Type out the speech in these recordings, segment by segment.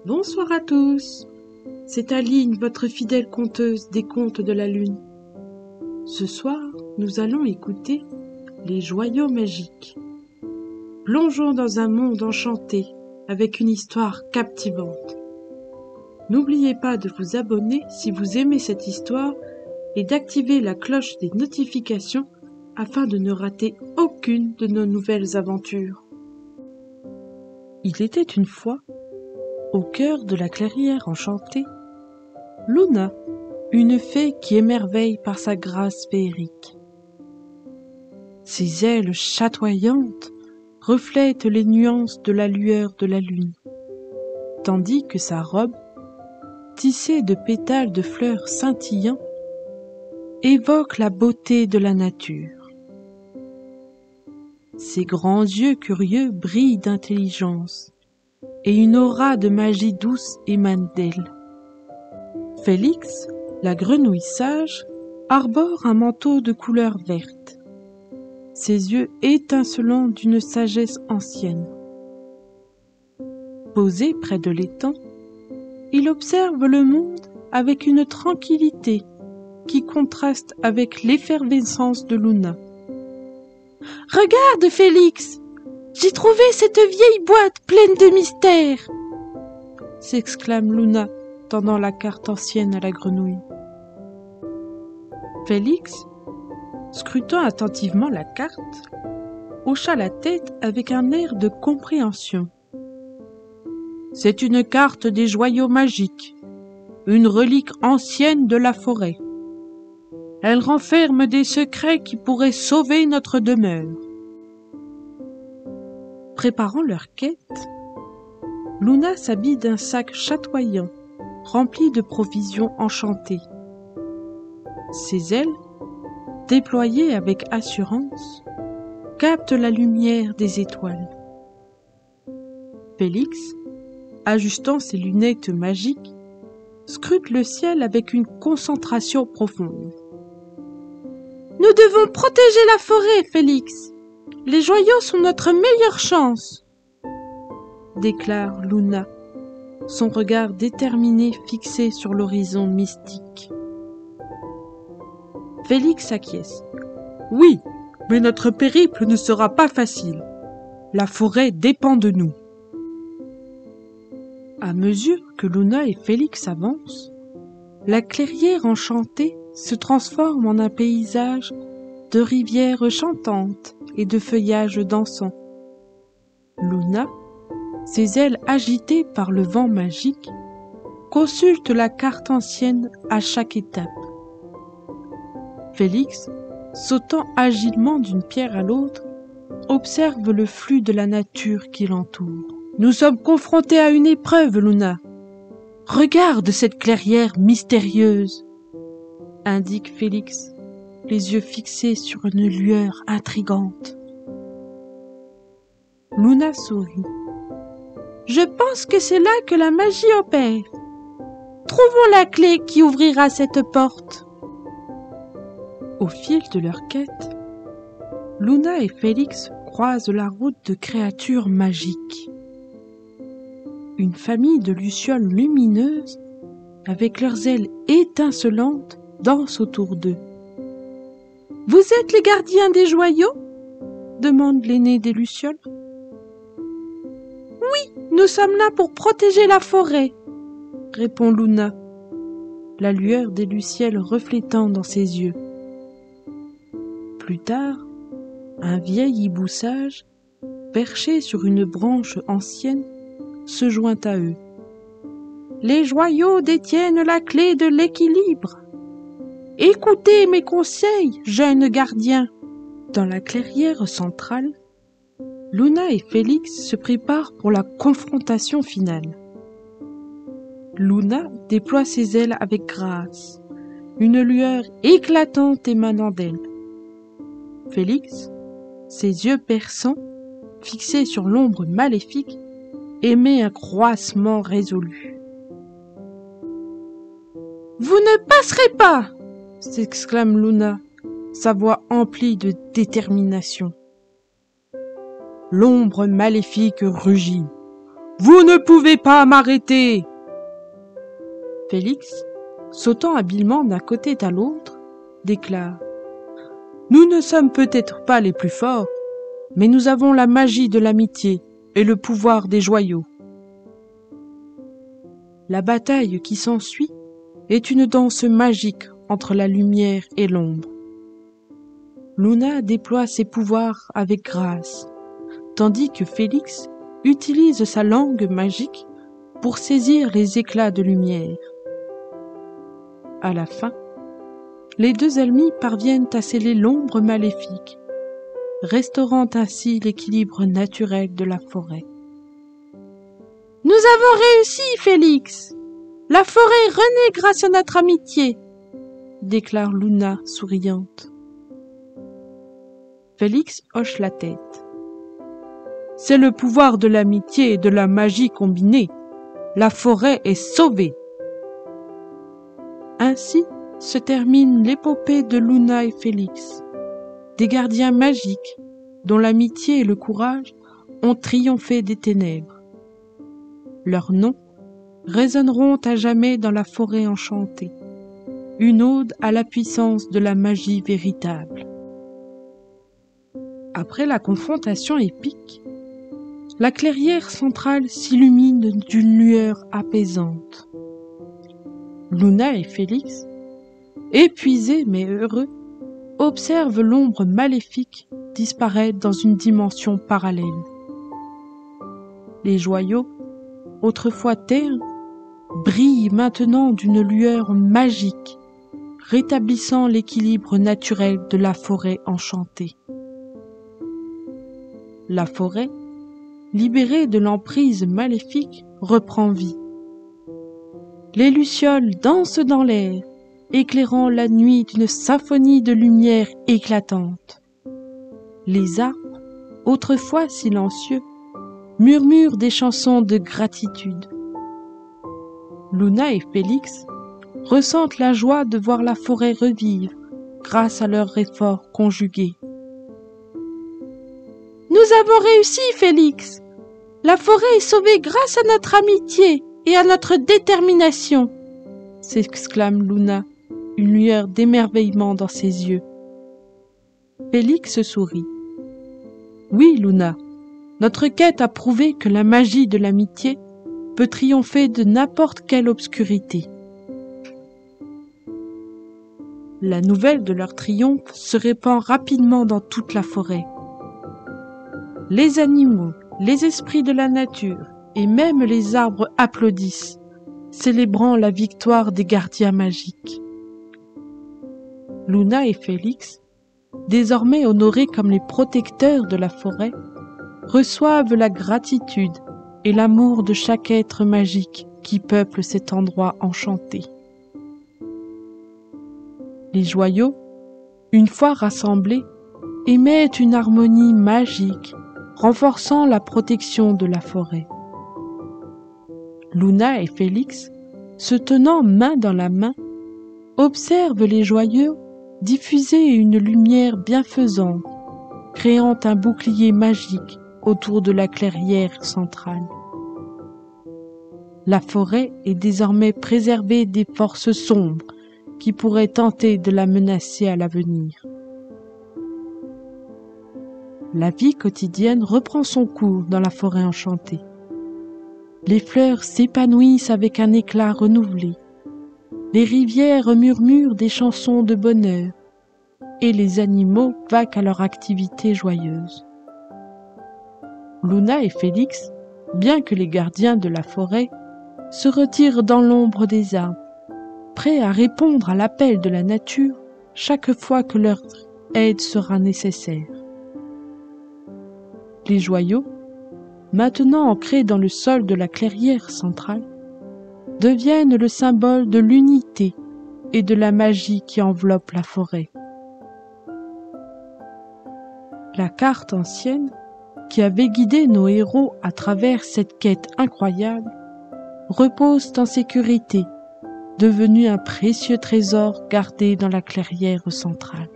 Bonsoir à tous, c'est Aline, votre fidèle conteuse des contes de la lune. Ce soir, nous allons écouter les joyaux magiques. Plongeons dans un monde enchanté avec une histoire captivante. N'oubliez pas de vous abonner si vous aimez cette histoire et d'activer la cloche des notifications afin de ne rater aucune de nos nouvelles aventures. Il était une fois, au cœur de la clairière enchantée, Luna, une fée qui émerveille par sa grâce féerique. Ses ailes chatoyantes reflètent les nuances de la lueur de la lune, tandis que sa robe, tissée de pétales de fleurs scintillants, évoque la beauté de la nature. Ses grands yeux curieux brillent d'intelligence, et une aura de magie douce émane d'elle. Félix, la grenouille sage, arbore un manteau de couleur verte, ses yeux étincelants d'une sagesse ancienne. Posé près de l'étang, il observe le monde avec une tranquillité qui contraste avec l'effervescence de Luna. « Regarde, Félix! J'ai trouvé cette vieille boîte pleine de mystères !» s'exclame Luna, tendant la carte ancienne à la grenouille. Félix, scrutant attentivement la carte, hocha la tête avec un air de compréhension. « C'est une carte des joyaux magiques, une relique ancienne de la forêt. Elle renferme des secrets qui pourraient sauver notre demeure. » Préparant leur quête, Luna s'habille d'un sac chatoyant, rempli de provisions enchantées. Ses ailes, déployées avec assurance, captent la lumière des étoiles. Félix, ajustant ses lunettes magiques, scrute le ciel avec une concentration profonde. « Nous devons protéger la forêt, Félix. Les joyaux sont notre meilleure chance, » déclare Luna, son regard déterminé fixé sur l'horizon mystique. Félix acquiesce. « Oui, mais notre périple ne sera pas facile. La forêt dépend de nous. » À mesure que Luna et Félix avancent, la clairière enchantée se transforme en un paysage de rivières chantantes et de feuillages dansants. Luna, ses ailes agitées par le vent magique, consulte la carte ancienne à chaque étape. Félix, sautant agilement d'une pierre à l'autre, observe le flux de la nature qui l'entoure. « Nous sommes confrontés à une épreuve, Luna. Regarde cette clairière mystérieuse !» indique Félix, les yeux fixés sur une lueur intrigante. Luna sourit. « Je pense que c'est là que la magie opère. Trouvons la clé qui ouvrira cette porte. » Au fil de leur quête, Luna et Félix croisent la route de créatures magiques. Une famille de lucioles lumineuses, avec leurs ailes étincelantes, danse autour d'eux. « Vous êtes les gardiens des joyaux ?» demande l'aîné des lucioles. « Oui, nous sommes là pour protéger la forêt, » répond Luna, la lueur des lucioles reflétant dans ses yeux. Plus tard, un vieil hibou sage, perché sur une branche ancienne, se joint à eux. « Les joyaux détiennent la clé de l'équilibre. Écoutez mes conseils, jeunes gardiens. » Dans la clairière centrale, Luna et Félix se préparent pour la confrontation finale. Luna déploie ses ailes avec grâce, une lueur éclatante émanant d'elle. Félix, ses yeux perçants, fixés sur l'ombre maléfique, émet un croassement résolu. « Vous ne passerez pas !» s'exclame Luna, sa voix emplie de détermination. L'ombre maléfique rugit. « Vous ne pouvez pas m'arrêter !» Félix, sautant habilement d'un côté à l'autre, déclare: « Nous ne sommes peut-être pas les plus forts, mais nous avons la magie de l'amitié et le pouvoir des joyaux. » La bataille qui s'ensuit est une danse magique entre la lumière et l'ombre. Luna déploie ses pouvoirs avec grâce, tandis que Félix utilise sa langue magique pour saisir les éclats de lumière. À la fin, les deux ennemis parviennent à sceller l'ombre maléfique, restaurant ainsi l'équilibre naturel de la forêt. « Nous avons réussi, Félix! La forêt renaît grâce à notre amitié !» déclare Luna souriante. Félix hoche la tête. « C'est le pouvoir de l'amitié et de la magie combinée. La forêt est sauvée !» Ainsi se termine l'épopée de Luna et Félix, des gardiens magiques dont l'amitié et le courage ont triomphé des ténèbres. Leurs noms résonneront à jamais dans la forêt enchantée, une ode à la puissance de la magie véritable. Après la confrontation épique, la clairière centrale s'illumine d'une lueur apaisante. Luna et Félix, épuisés mais heureux, observent l'ombre maléfique disparaître dans une dimension parallèle. Les joyaux, autrefois ternes, brillent maintenant d'une lueur magique, rétablissant l'équilibre naturel de la forêt enchantée. La forêt, libérée de l'emprise maléfique, reprend vie. Les lucioles dansent dans l'air, éclairant la nuit d'une symphonie de lumière éclatante. Les arbres, autrefois silencieux, murmurent des chansons de gratitude. Luna et Félix ressentent la joie de voir la forêt revivre grâce à leurs efforts conjugués. « Nous avons réussi, Félix! La forêt est sauvée grâce à notre amitié et à notre détermination !» s'exclame Luna, une lueur d'émerveillement dans ses yeux. Félix sourit. « Oui, Luna, notre quête a prouvé que la magie de l'amitié peut triompher de n'importe quelle obscurité. » La nouvelle de leur triomphe se répand rapidement dans toute la forêt. Les animaux, les esprits de la nature et même les arbres applaudissent, célébrant la victoire des gardiens magiques. Luna et Félix, désormais honorés comme les protecteurs de la forêt, reçoivent la gratitude et l'amour de chaque être magique qui peuple cet endroit enchanté. Les joyaux, une fois rassemblés, émettent une harmonie magique, renforçant la protection de la forêt. Luna et Félix, se tenant main dans la main, observent les joyaux diffuser une lumière bienfaisante, créant un bouclier magique autour de la clairière centrale. La forêt est désormais préservée des forces sombres qui pourraient tenter de la menacer à l'avenir. La vie quotidienne reprend son cours dans la forêt enchantée. Les fleurs s'épanouissent avec un éclat renouvelé. Les rivières murmurent des chansons de bonheur et les animaux vaquent à leur activité joyeuse. Luna et Félix, bien que les gardiens de la forêt, se retirent dans l'ombre des arbres, prêts à répondre à l'appel de la nature chaque fois que leur aide sera nécessaire. Les joyaux, maintenant ancrés dans le sol de la clairière centrale, deviennent le symbole de l'unité et de la magie qui enveloppe la forêt. La carte ancienne, qui avait guidé nos héros à travers cette quête incroyable, repose en sécurité, devenue un précieux trésor gardé dans la clairière centrale.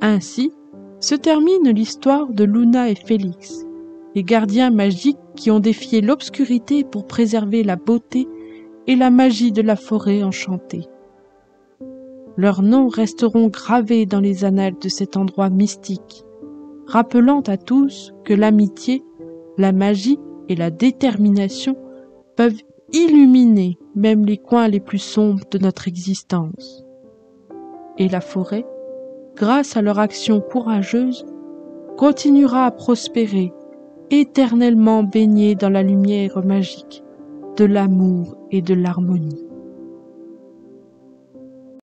Ainsi se termine l'histoire de Luna et Félix, les gardiens magiques qui ont défié l'obscurité pour préserver la beauté et la magie de la forêt enchantée. Leurs noms resteront gravés dans les annales de cet endroit mystique, rappelant à tous que l'amitié, la magie et la détermination peuvent illuminer même les coins les plus sombres de notre existence. Et la forêt, grâce à leur action courageuse, continuera à prospérer, éternellement baignée dans la lumière magique de l'amour et de l'harmonie.